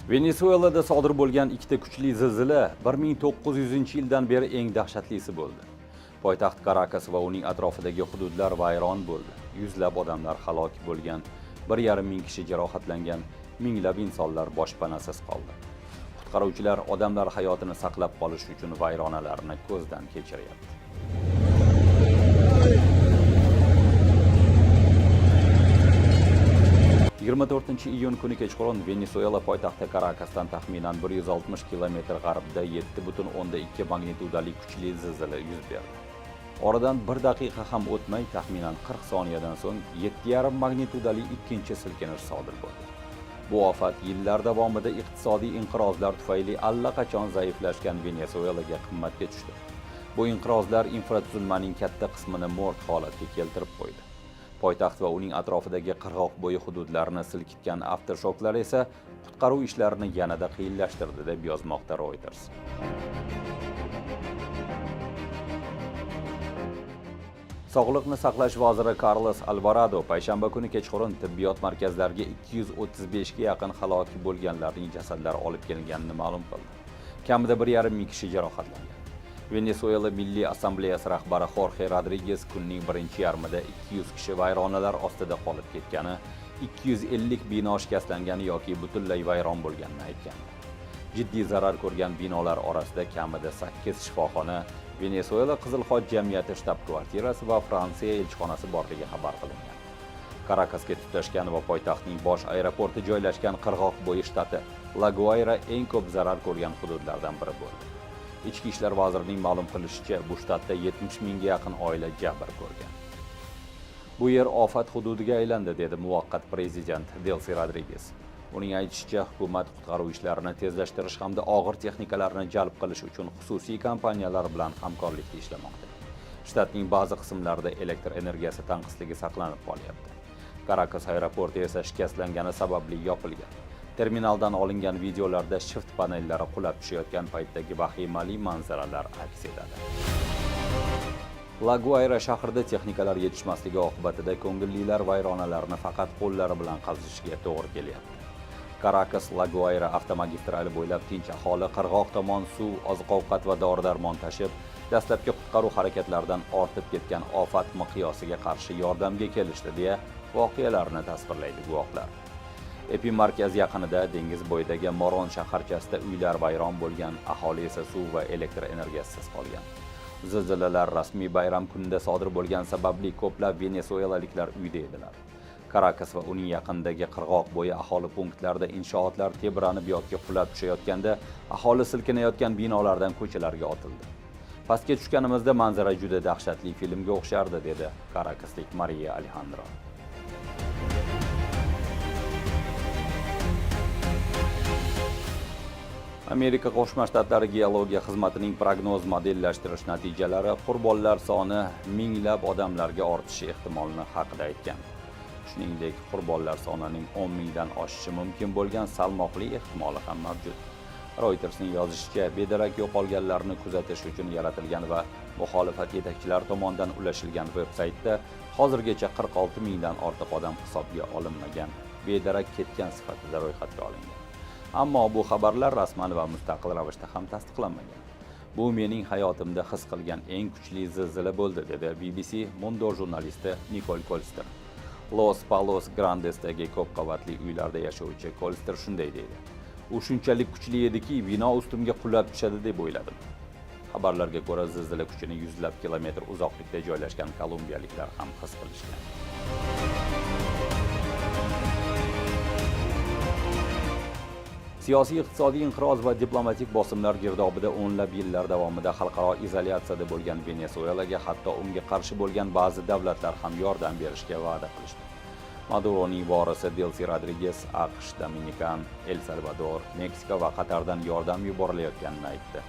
Venesuelada sodir bo'lgan ikkita kuchli zilzila 1900-yildan beri eng dahshatlisi bo'ldi. Poytaxt Karakas va uning atrofidagi hududlar vayron bo'ldi. Yuzlab odamlar halok bo'lgan, 1,5 ming kishi jarohatlangan, minglab insonlar boshpanasiz qoldi. Qutqaruvchilar odamlar hayotini saqlab qolish uchun vayronalarni ko'zdan kechiryapti. iyun kuni kechqurun Venesuela poytaxti Karakasdan taxminan 160 kilometr g'arbida 7,2 magnitudali kuchli zilzila yuz berdi. Oradan 1 daqiqa ham o'tmay, taxminan 40 soniyadan so'ng 7,5 magnitudali ikkinchi silkinish sodir bo'ldi. Bu ofat yillar davomida iqtisodiy inqirozlar tufayli allaqachon zaiflashgan Venesuelaga qimmatga tushdi. Bu inqirozlar infratuzilmaning katta qismini mort holatga keltirib qo'ydi. Poytaxt va uning atrofidagi qirg'oq bo'yi hududlarni silkitgan aftershoklar esa qutqaruv ishlarini yanada qiyinlashtirdi deb yozmoqda Reuters. Sog'liqni saqlash vaziri Carlos Alvarado payshanba kuni kechqurun tibbiyot markazlariga 235 ga yaqin halok bo'lganlarning jasadlari olib kelinganini ma'lum qildi. Kamida 1,5 ming kishi jarohatlangan. Venesuela Milliy Assambleyasi rahbari Jorge Rodriguez kunning birinchi yarmida 200 kishi vayronalar ostida qolib ketgani, 250 bino shikastlangani yoki butunlay vayron bo'lganini aytgan. Jiddiy zarar ko'rgan binolar orasida kamida 8 shifoxona, Venesuela Qizil Xoch jamiyati shtab-kvartirasi va Fransiya elchixonasi borligi xabar qilingan. Karakasga tutashgan va poytaxtning bosh aeroporti joylashgan qirg'oq bo'yi shtati La Guaira eng ko'p zarar ko'rgan hududlardan biri bo'ldi. Ichki ishlar vazirining ma'lum qilishicha, bu shtatda 70 mingga yaqin oila jabr ko'rgan. Bu yer ofat hududiga aylandi, dedi muvaqqat prezident Delcy Rodriguez. Uning aytishicha, hukumat qutqaruv ishlarini tezlashtirish hamda og'ir texnikalarni jalb qilish uchun xususiy kompaniyalar bilan hamkorlikda ishlamoqda. Shtatning ba'zi qismlarida elektr energiyasi tanqisligi saqlanib qolyapti. Karakas aeroporti esa shikastlangani sababli yopilgan. Terminaldan olingan videolarda shift panellari qulab tushayotgan paytdagi vahimali manzaralar aks etadi. La Guaira shahrida texnikalar yetishmasligi oqibatida ko'ngillilar vayronalarni faqat qo'llari bilan qazishiga to'g'ri kelyapti. Karakas La Guaira avtomagistrali bo'ylab tinch aholi qirg'oq tomon suv, oziq-ovqat va dori-darmon tashib, dastlabki qutqaruv harakatlaridan ortib ketgan ofat miqyosiga qarshi yordamga kelishdi, deya voqealarni tasvirlaydi guvohlar. Epimarkaz yaqinida dengiz bo'yidagi Moron shaharchasida uylar vayron bo'lgan, aholi esa suv va elektr energiyasiz qolgan. Zilzilalar rasmiy bayram kunida sodir bo'lgan sababli ko'plab venesuelaliklar uyda edilar. Karakas va uning yaqinidagi qirg'oq bo'yi aholi punktlarida inshootlar tebranib yoki qulab tushayotganda, aholi silkinayotgan binolardan ko'chalarga otildi. Pastga tushganimizda manzara juda dahshatli filmga o'xshardi, dedi Karakaslik Maria Alejandro. Amerika Qo'shma Shtatlari geologiya xizmatining prognoz modellashtirish natijalari qurbonlar soni minglab odamlarga ortishi ehtimolini haqida aytgan. Shuningdek, qurbonlar sonining 10 mingdan oshishi mumkin bo'lgan salmoqli ehtimoli ham mavjud. Reutersning yozishicha, bedarak yo'qolganlarni kuzatish uchun yaratilgan va muxolifat yetakchilari tomonidan ulashilgan veb-saytda hozirgacha 46 mingdan ortiq odam hisobga olinmagan, bedarak ketgan sifatida ro'yxatga olingan. Ammo bu xabarlar rasman va mustaqil ravishda ham tasdiqlanmagan. Bu mening hayotimda his qilgan eng kuchli zilzila bo'ldi, dedi BBC Mundo jurnalisti Nicole Colster. Los Palos Grandesdagi ko'p qavatli uylarda yashovchi Colster shunday deydi. U shunchalik kuchli ediki, bino ustimga qulab tushadi deb o'yladim. Xabarlarga ko'ra, zilzila kuchini yuzlab kilometr uzoqlikda joylashgan kolumbiyaliklar ham his qilishgan. Siyosiy, iqtisodiy inqiroz va diplomatik bosimlar girdobida o'nlab yillar davomida xalqaro izolyatsiyada bo'lgan Venesuelaga hatto unga qarshi bo'lgan ba'zi davlatlar ham yordam berishga va'da qilishdi. Maduroning vorisi Delcy Rodriguez AQSh, Dominikan, El Salvador, Meksika va Qatardan yordam yuborilayotganini aytdi.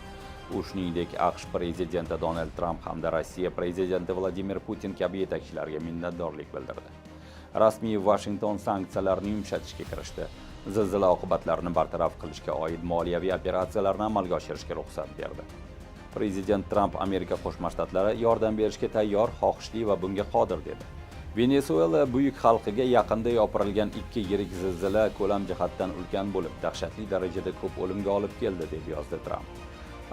U shuningdek AQSh prezidenti Donald Trump hamda Rossiya prezidenti Vladimir Putin kabi yetakchilarga minnatdorlik bildirdi. Rasmiy Washington sanksiyalarni yumshatishga kirishdi. Zilzila oqibatlarini bartaraf qilishga oid moliyaviy operatsiyalarni amalga oshirishga ruxsat berdi. Prezident Trump Amerika Qo'shma Shtatlari yordam berishga tayyor, xohishli va bunga qodir dedi. Venesuela buyuk xalqiga yaqinda yopirilgan ikki yirik zilzila ko'lam jihatdan ulkan bo'lib, dahshatli darajada ko'p o'limga olib keldi, deb yozdi Tramp.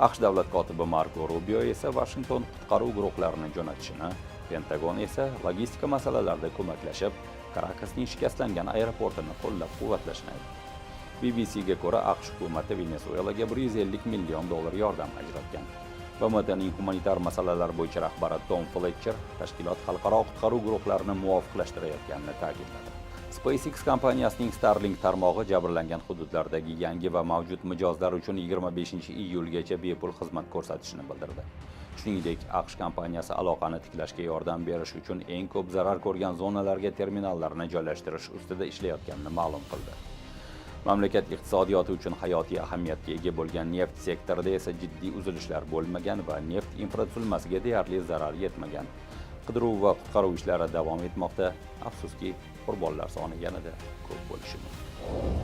AQSh davlat kotibi Marko Rubio esa Washington qutqaruv guruhlarini jo'natishini, Pentagon esa logistika masalalarida ko'maklashib, Karakasning shikastlangan aeroportini qo'llab-quvvatlashni aytdi. BBCga ko'ra, AQSh hukumati Venesuelaga $150 million yordam ajratgan. BMTning humanitar masalalar bo'yicha rahbari Tom Fletcher tashkilot xalqaro qutqaruv guruhlarini muvofiqlashtirayotganini ta'kidladi. SpaceX kompaniyasining Starlink tarmog'i jabrlangan hududlardagi yangi va mavjud mijozlar uchun 25-iyulgacha bepul xizmat ko'rsatishini bildirdi. Shuningdek, AQSh kompaniyasi aloqani tiklashga yordam berish uchun eng ko'p zarar ko'rgan zonalarga terminallarni joylashtirish ustida ishlayotganini ma'lum qildi. Mamlakat iqtisodiyoti uchun hayotiy ahamiyatga ega bo'lgan neft sektorida esa jiddiy uzilishlar bo'lmagan va neft infratuzilmasiga deyarli zarar yetmagan. Qidiruv va qutqaruv ishlari davom etmoqda. Afsuski, qurbonlar soni yanada ko'p bo'lishi mumkin.